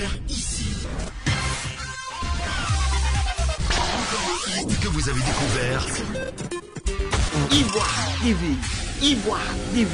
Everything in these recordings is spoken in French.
faire ici? Que vous avez découvert Ivoire TV. Ivoire TV.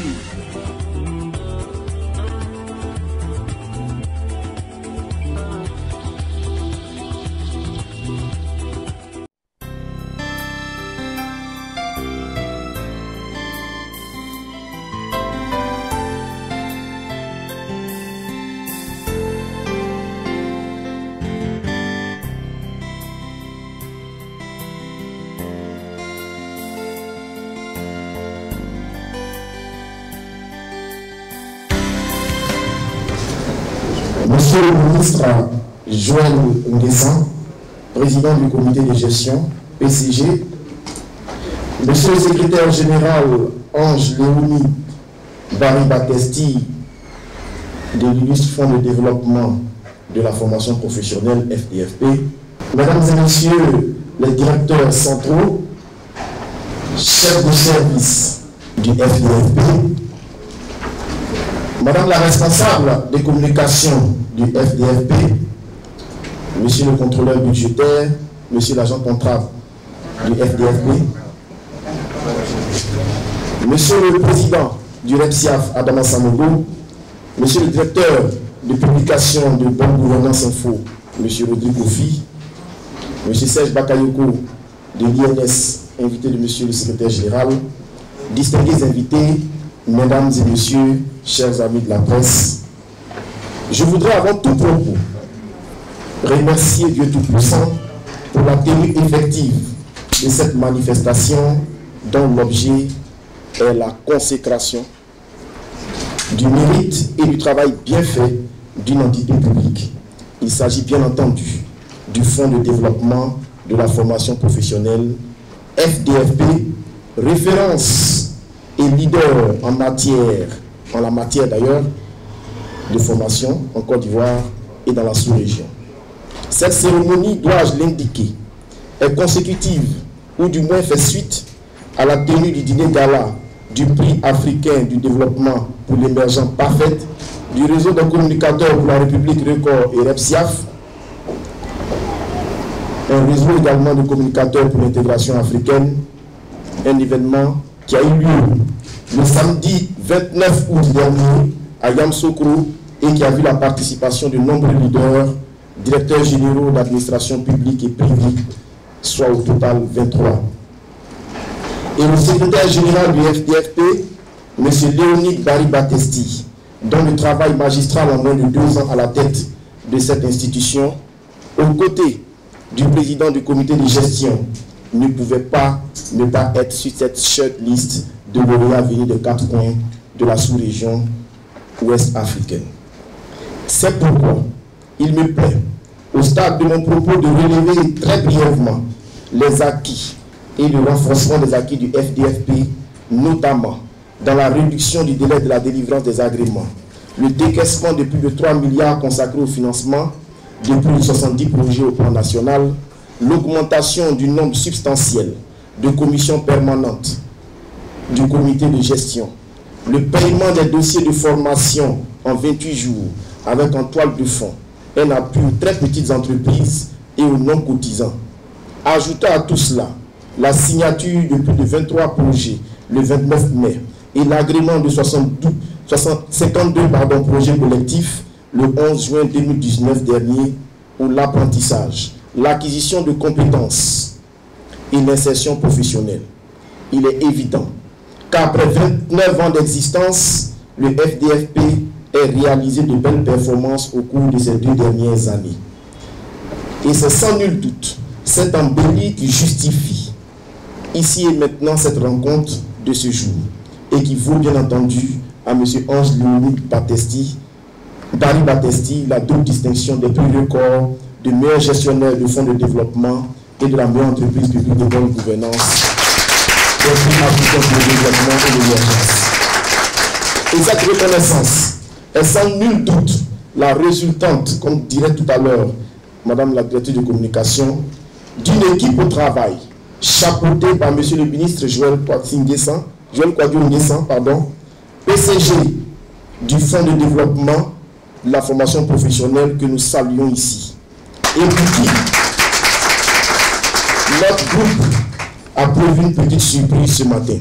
Monsieur le ministre Joël Nguessan, président du comité de gestion, PCG, Monsieur le secrétaire général Ange Léonie Baribatesti de l'illustre Fonds de développement de la formation professionnelle FDFP, Mesdames et Messieurs les directeurs centraux, chefs de service du FDFP, Madame la responsable des communications du FDFP, Monsieur le contrôleur budgétaire, Monsieur l'agent comptable du FDFP, Monsieur le président du REPSIAF, Adama Sanogo, Monsieur le directeur de publication de Bonne Gouvernance Info, Monsieur Rodrigo Kofi, Monsieur Serge Bakayoko de l'INS, invité de Monsieur le secrétaire général, distingués invités, Mesdames et Messieurs, chers amis de la presse, je voudrais avant tout propos remercier Dieu Tout-Puissant pour la tenue effective de cette manifestation dont l'objet est la consécration du mérite et du travail bien fait d'une entité publique. Il s'agit bien entendu du Fonds de développement de la formation professionnelle FDFP, référence et leader en la matière d'ailleurs de formation en Côte d'Ivoire et dans la sous-région. Cette cérémonie, dois-je l'indiquer, est consécutive ou du moins fait suite à la tenue du dîner gala du prix africain du développement pour l'émergence parfaite du réseau de communicateurs pour la République Record et REPSIAF, un réseau également de communicateurs pour l'intégration africaine, un événement qui a eu lieu le samedi 29 août dernier à Yamoussoukro et qui a vu la participation de nombreux leaders, directeurs généraux d'administration publique et privée, soit au total 23. Et le secrétaire général du FDFP, M. Léonide Baribatesti, dont le travail magistral en moins de 2 ans à la tête de cette institution, aux côtés du président du comité de gestion, ne pouvait pas ne pas être sur cette shortlist de lauréats venus de 4 coins de la sous-région ouest africaine. C'est pourquoi il me plaît, au stade de mon propos, de relever très brièvement les acquis et le renforcement des acquis du FDFP, notamment dans la réduction du délai de la délivrance des agréments, le décaissement de plus de 3 milliards consacrés au financement de plus de 70 projets au plan national, l'augmentation du nombre substantiel de commissions permanentes du comité de gestion, le paiement des dossiers de formation en 28 jours avec en toile de fond un appui aux très petites entreprises et aux non-cotisants. Ajoutons à tout cela la signature de plus de 23 projets le 29 mai et l'agrément de 52 projets collectifs le 11 juin 2019 dernier pour l'apprentissage, l'acquisition de compétences et l'insertion professionnelle. Il est évident qu'après 29 ans d'existence, le FDFP ait réalisé de belles performances au cours de ces 2 dernières années. Et c'est sans nul doute cette embellie qui justifie ici et maintenant cette rencontre de ce jour et qui vaut bien entendu à M. Ange Léonie Baribatesti la double distinction des prix records de meilleur gestionnaire de fonds de développement et de la meilleure entreprise publique de bonne gouvernance des prix africains pour le développement et l'émergence. Et cette reconnaissance est sans nul doute la résultante, comme dirait tout à l'heure Madame la directrice de communication, d'une équipe au travail chapeautée par M. le ministre Joël Kwadwo Nguessan, PCG du Fonds de développement la formation professionnelle que nous saluons ici. Et pour qui notre groupe a prévu une petite surprise ce matin.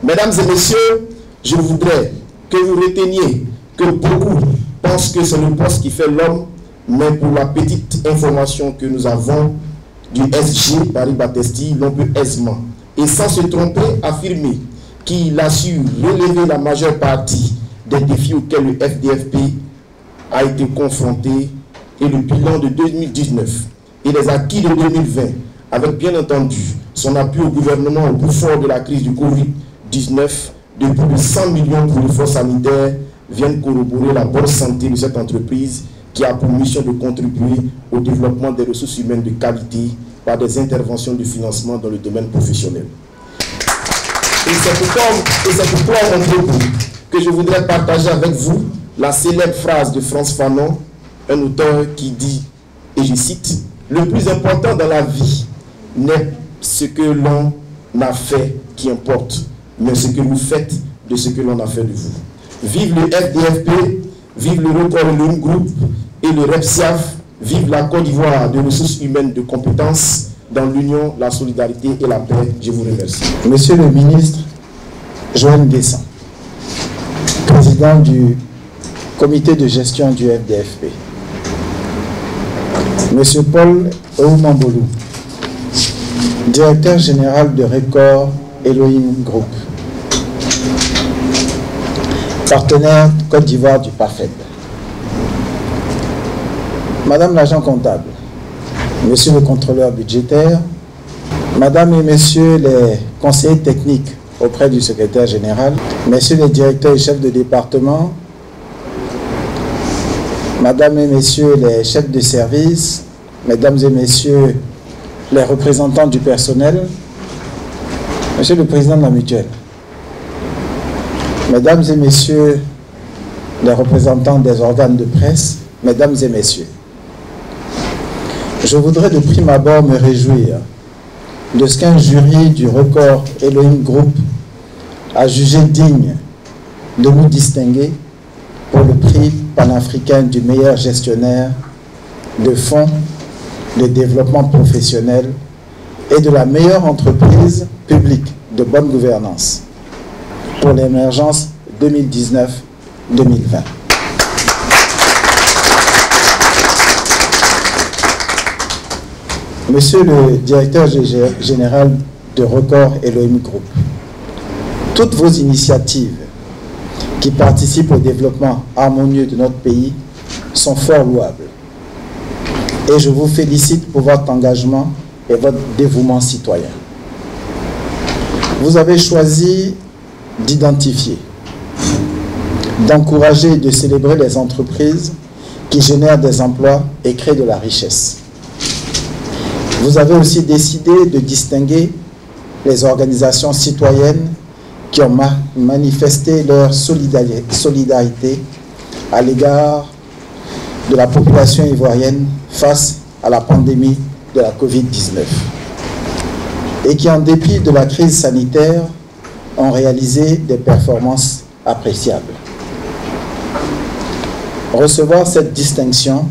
Mesdames et messieurs, je voudrais que vous reteniez que beaucoup pensent que c'est le poste qui fait l'homme, mais pour la petite information que nous avons du SG, Paris Battesti, l'on peut aisément, et sans se tromper, affirmer qu'il a su relever la majeure partie des défis auxquels le FDFP a été confronté, et le bilan de 2019 et les acquis de 2020, avec bien entendu son appui au gouvernement au plus fort de la crise du Covid-19, de plus de 100 millions pour l'effort sanitaire, viennent corroborer la bonne santé de cette entreprise qui a pour mission de contribuer au développement des ressources humaines de qualité par des interventions de financement dans le domaine professionnel. Et c'est pourquoi, mon propos, que je voudrais partager avec vous la célèbre phrase de Frantz Fanon, un auteur qui dit, et je cite, « Le plus important dans la vie n'est ce que l'on a fait qui importe, mais ce que vous faites de ce que l'on a fait de vous. » Vive le FDFP, vive le Record Elohim Group et le REPSIAF, vive la Côte d'Ivoire de ressources humaines de compétences dans l'union, la solidarité et la paix. Je vous remercie. Monsieur le ministre Joël Nguessan, président du comité de gestion du FDFP. Monsieur Paul Oumambolou, directeur général de Record Elohim Group, partenaire Côte d'Ivoire du PAFED. Madame l'agent comptable, Monsieur le contrôleur budgétaire, Madame et Messieurs les conseillers techniques auprès du secrétaire général, Messieurs les directeurs et chefs de département, Madame et Messieurs les chefs de service, Mesdames et Messieurs les représentants du personnel, Monsieur le Président de la mutuelle, Mesdames et Messieurs les représentants des organes de presse, Mesdames et Messieurs, je voudrais de prime abord me réjouir de ce qu'un jury du Record Elohim Group a jugé digne de nous distinguer pour le prix panafricain du meilleur gestionnaire de fonds de développement professionnel et de la meilleure entreprise publique de bonne gouvernance pour l'émergence 2019-2020. Monsieur le directeur général de Record Elohim Group, toutes vos initiatives qui participent au développement harmonieux de notre pays sont fort louables. Et je vous félicite pour votre engagement et votre dévouement citoyen. Vous avez choisi d'identifier, d'encourager et de célébrer les entreprises qui génèrent des emplois et créent de la richesse. Vous avez aussi décidé de distinguer les organisations citoyennes qui ont manifesté leur solidarité à l'égard de la population ivoirienne face à la pandémie de la Covid-19 et qui, en dépit de la crise sanitaire, ont réalisé des performances appréciables. Recevoir cette distinction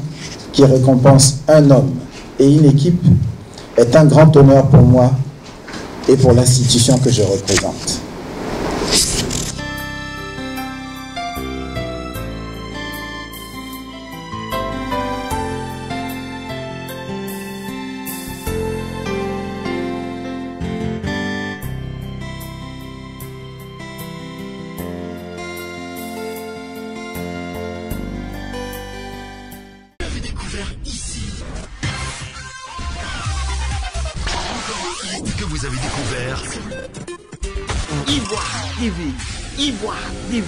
qui récompense un homme et une équipe est un grand honneur pour moi et pour l'institution que je représente. Que vous avez découvert Ivoire TV. Ivoire TV.